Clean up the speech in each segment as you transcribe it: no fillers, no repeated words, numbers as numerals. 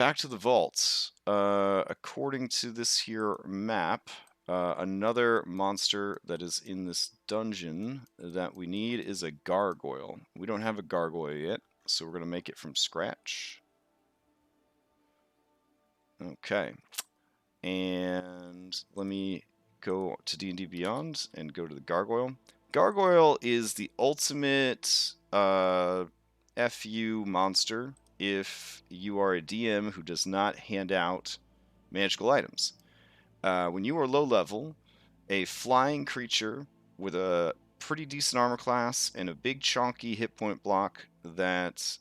back to the vaults. According to this here map, another monster that is in this dungeon that we need is a gargoyle. We don't have a gargoyle yet, so we're going to make it from scratch. Okay. And let me go to D&D Beyond and go to the gargoyle. Gargoyle is the ultimate FU monster if you are a DM who does not hand out magical items. When you are low level, a flying creature with a pretty decent armor class and a big chonky hit point block that,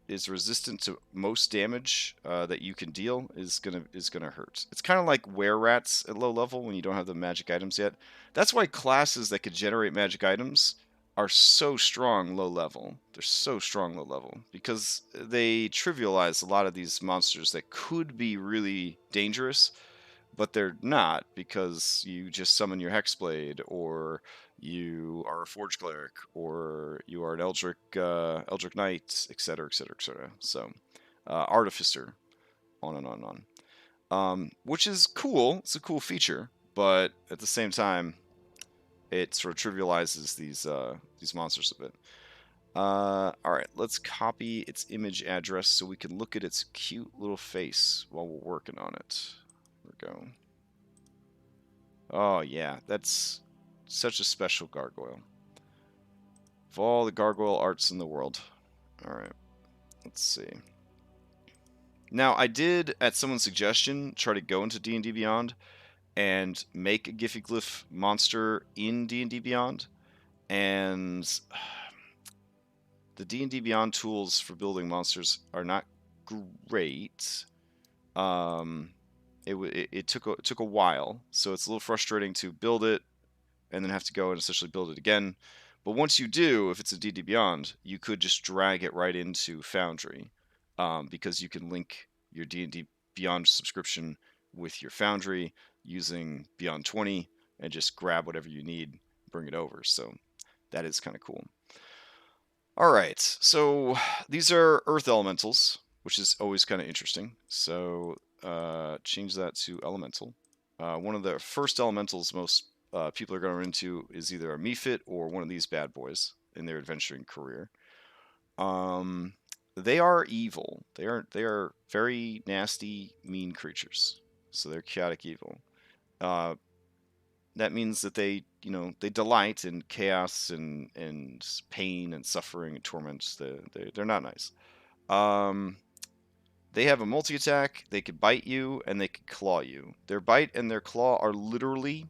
is resistant to most damage that you can deal is gonna hurt. It's kind of like were rats at low level when you don't have the magic items yet. That's why classes that could generate magic items are so strong low level. They're so strong low level because they trivialize a lot of these monsters that could be really dangerous, but they're not because you just summon your Hexblade, or you are a Forge Cleric, or you are an Eldritch Knight, etc., etc., etc. So, Artificer, on and on and on. Which is cool. It's a cool feature, but at the same time, it sort of trivializes these monsters a bit. All right, let's copy its image address so we can look at its cute little face while we're working on it. There we go. Oh, yeah, that's such a special gargoyle. Of all the gargoyle arts in the world. Alright, let's see. Now, I did, at someone's suggestion, try to go into D&D Beyond and make a Giffyglyph monster in D&D Beyond, and the D&D Beyond tools for building monsters are not great. It took a while, so it's a little frustrating to build it and then have to go and essentially build it again. But once you do, if it's a D&D Beyond, you could just drag it right into Foundry, because you can link your D&D Beyond subscription with your Foundry using Beyond 20 and just grab whatever you need, bring it over. So that is kind of cool. All right, so these are Earth Elementals, which is always kind of interesting. So change that to Elemental. One of the first Elementals most people are going to run into is either a Mephit or one of these bad boys in their adventuring career. They are evil. They are very nasty, mean creatures. So they're chaotic evil. That means that they delight in chaos and pain and suffering and torments. They're not nice. They have a multi-attack. They could bite you and they could claw you. Their bite and their claw are literally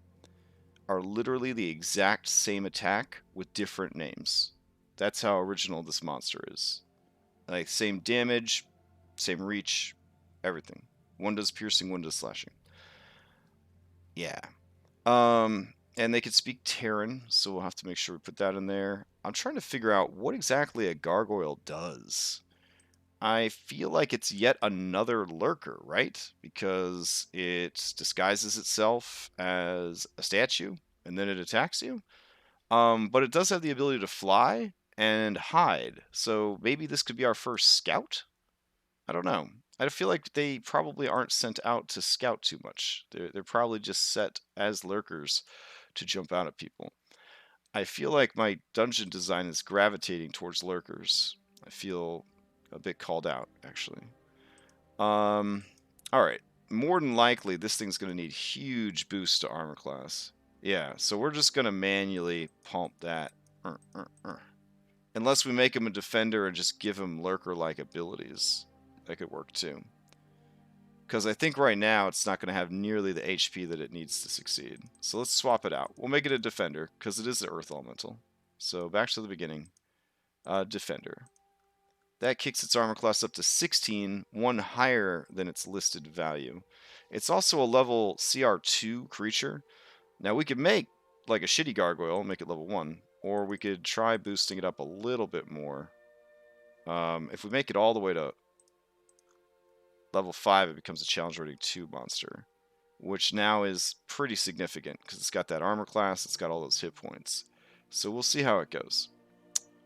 the exact same attack with different names. That's how original this monster is. Like, same damage, same reach, everything. One does piercing, one does slashing. Yeah. And they could speak Terran, so we'll have to make sure we put that in there. I'm trying to figure out what exactly a gargoyle does. I feel like it's yet another lurker, right? Because it disguises itself as a statue and then it attacks you. But it does have the ability to fly and hide. So maybe this could be our first scout? I don't know. I feel like they probably aren't sent out to scout too much. They're probably just set as lurkers to jump out at people. I feel like my dungeon design is gravitating towards lurkers. I feel a bit called out, actually. All right. More than likely, this thing's going to need huge boosts to armor class. Yeah, so we're just going to manually pump that. Unless we make him a defender and just give him lurker-like abilities. That could work too. Because I think right now it's not going to have nearly the HP that it needs to succeed. So let's swap it out. We'll make it a defender, because it is the Earth Elemental. So back to the beginning. Defender. That kicks its armor class up to 16, one higher than its listed value. It's also a level CR2 creature. Now we could make like a shitty gargoyle and make it level 1, or we could try boosting it up a little bit more. If we make it all the way to level 5, it becomes a challenge rating 2 monster, which now is pretty significant because it's got that armor class, it's got all those hit points. So we'll see how it goes.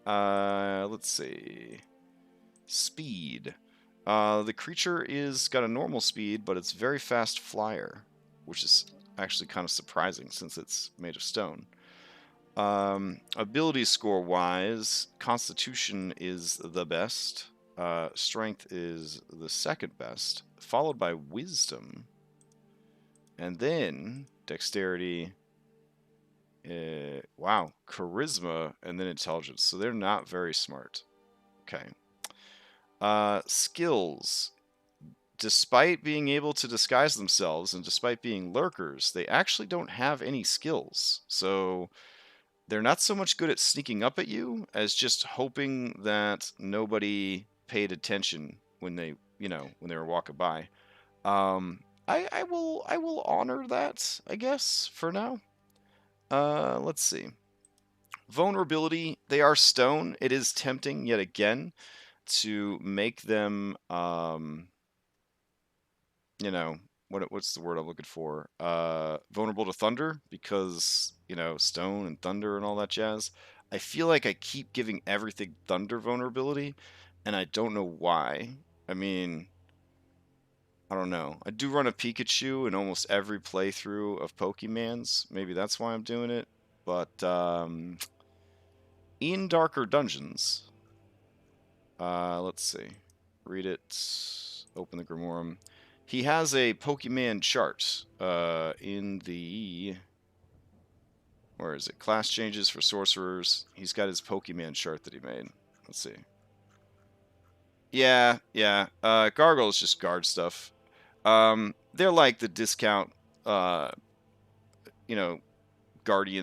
Let's see. Speed. The creature is got a normal speed, but it's very fast flyer, which is actually kind of surprising since it's made of stone. Ability score wise, Constitution is the best. Strength is the second best, followed by Wisdom, and then Dexterity. Wow, Charisma, and then Intelligence. So they're not very smart. Okay. Skills. Despite being able to disguise themselves and despite being lurkers, they actually don't have any skills. So they're not so much good at sneaking up at you as just hoping that nobody paid attention when they, when they were walking by. I will honor that, I guess, for now. Let's see. Vulnerability, they are stone. It is tempting yet again to make them what's the word I'm looking for? Vulnerable to thunder because, stone and thunder and all that jazz. I feel like I keep giving everything thunder vulnerability, and I don't know why. I mean, I don't know. I do run a Pikachu in almost every playthrough of Pokemans. Maybe that's why I'm doing it. But in Darker Dungeons, let's see. Read it. Open the Grimoire. He has a Pokemon chart in the... Where is it? Class changes for sorcerers. He's got his Pokemon chart that he made. Let's see. Yeah. Gargoyle is just guard stuff. They're like the discount, guardian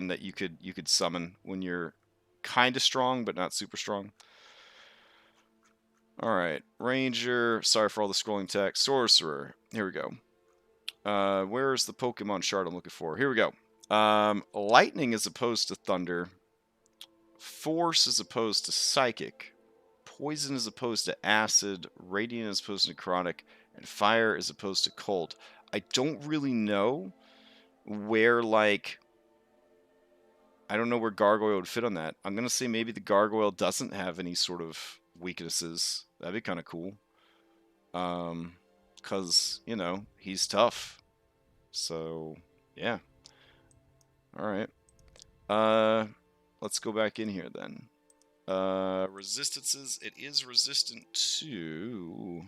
that you could summon when you're kind of strong but not super strong. All right, Ranger. Sorry for all the scrolling text. Sorcerer. Here we go. Where's the Pokemon chart I'm looking for? Here we go. Lightning is opposed to thunder. Force is opposed to psychic. Poison is opposed to acid. Radiant is opposed to necrotic. And fire is opposed to cold. I don't really know where, I don't know where Gargoyle would fit on that. I'm going to say maybe the Gargoyle doesn't have any sort of weaknesses. That'd be kind of cool. Because, he's tough. So, yeah. Alright. Let's go back in here then. Resistances. It is resistant to...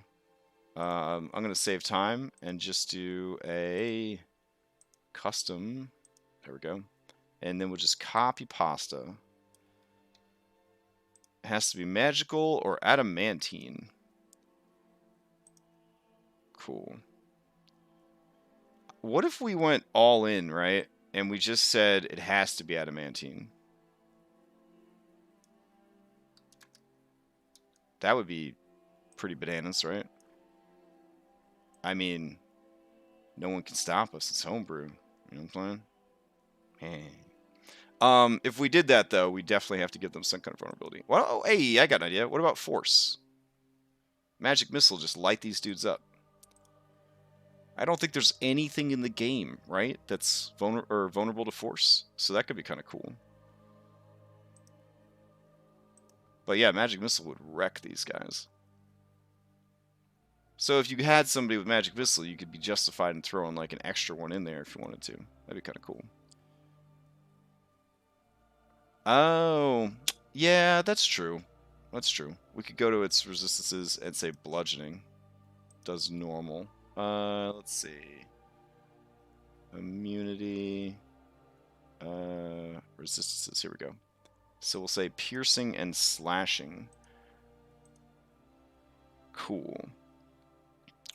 I'm going to save time and just do a custom. There we go. And then we'll just copy pasta. It has to be magical or adamantine. Cool. What if we went all in, right? And we just said it has to be adamantine. That would be pretty bananas, right? I mean, no one can stop us. It's homebrew. You know what I'm saying? If we did that, though, we definitely have to give them some kind of vulnerability. Well, oh, hey, I got an idea. What about force? Magic missile, just light these dudes up. I don't think there's anything in the game, right, that's vulnerable to force. So that could be kind of cool. But yeah, magic missile would wreck these guys. So if you had somebody with magic missile, you could be justified in throwing like an extra one in there if you wanted to. That'd be kind of cool. Oh, yeah, that's true. That's true. We could go to its resistances and say bludgeoning. Does normal. Let's see. Immunity. Resistances. Here we go. So we'll say piercing and slashing. Cool.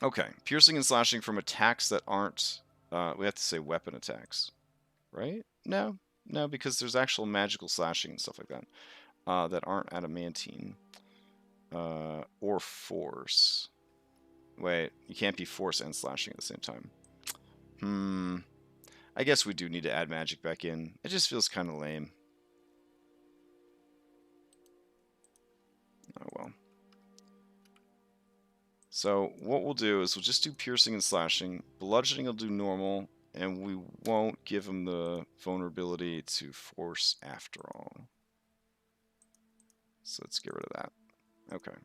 Okay. Piercing and slashing from attacks that aren't... we have to say weapon attacks. Right? No. No, because there's actual magical slashing and stuff like that. That aren't adamantine. Or force. Wait, you can't be force and slashing at the same time. I guess we do need to add magic back in. It just feels kind of lame. Oh well. So what we'll do is we'll just do piercing and slashing. Bludgeoning will do normal, and we won't give him the vulnerability to force after all. So let's get rid of that. Okay.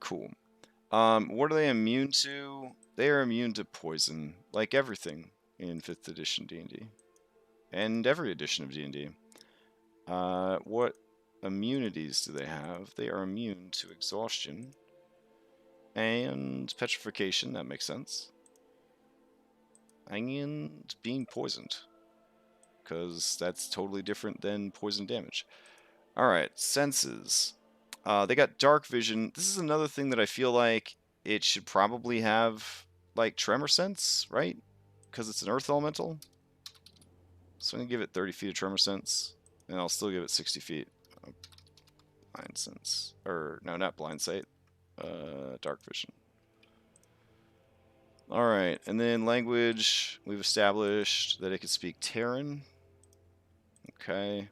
Cool. What are they immune to? They are immune to poison, like everything in 5th edition D&D. And every edition of D&D. What immunities do they have? They are immune to exhaustion and petrification, that makes sense. And being poisoned, because that's totally different than poison damage. Alright, senses. They got dark vision. This is another thing that I feel like it should probably have, like, tremor sense, right? Because it's an earth elemental. So I'm going to give it 30 feet of tremor sense, and I'll still give it 60 feet of blind sense. Or, no, not blind sight. Dark vision. Alright, and then language, we've established that it can speak Terran. Okay.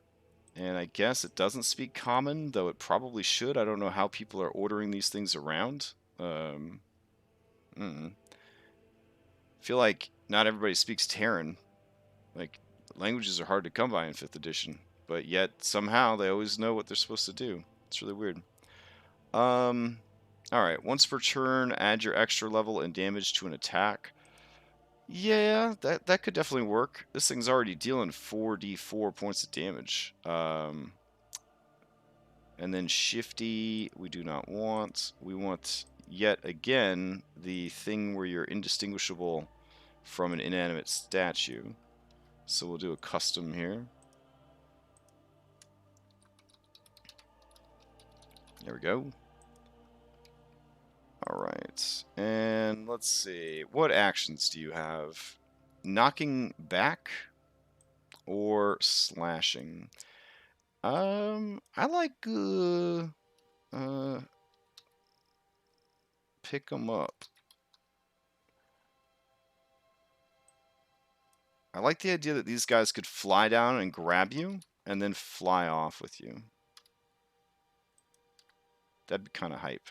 And I guess it doesn't speak Common, though it probably should. I don't know how people are ordering these things around. I feel like not everybody speaks Terran. Like, languages are hard to come by in 5th edition, but yet somehow they always know what they're supposed to do. It's really weird. Alright, once per turn, add your extra level and damage to an attack. Yeah, that could definitely work. This thing's already dealing 4d4 points of damage. And then shifty, we do not want. We want, yet again, the thing where you're indistinguishable from an inanimate statue. So we'll do a custom here. There we go. Alright, and let's see. What actions do you have? Knocking back or slashing? I like, pick them up. I like the idea that these guys could fly down and grab you, and then fly off with you. That'd be kind of hype.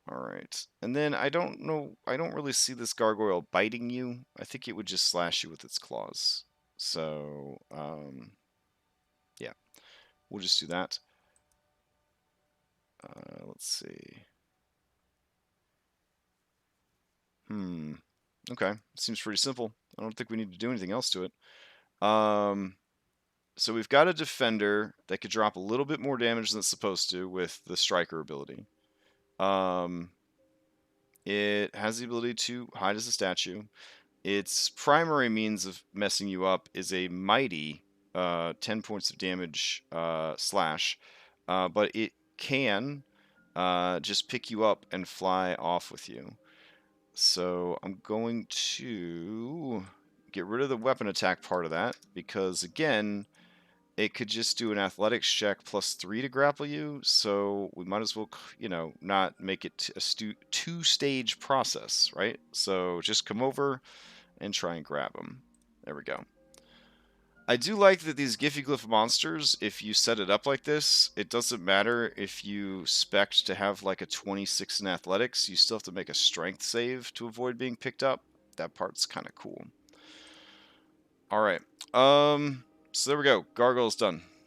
Alright. And then I don't know, I don't really see this gargoyle biting you. I think it would just slash you with its claws. So, yeah. We'll just do that. Let's see. Okay. Seems pretty simple. I don't think we need to do anything else to it. So we've got a defender that could drop a little bit more damage than it's supposed to with the striker ability. It has the ability to hide as a statue. Its primary means of messing you up is a mighty 10 points of damage slash, but it can just pick you up and fly off with you. So I'm going to get rid of the weapon attack part of that, because again, it could just do an athletics check +3 to grapple you, so we might as well, you know, not make it a two-stage process, right? So just come over and try and grab him. There we go. I do like that these Giffyglyph monsters, if you set it up like this, it doesn't matter if you spec to have like a 26 in athletics, you still have to make a strength save to avoid being picked up. That part's kind of cool. Alright, so there we go. Gargoyle's done.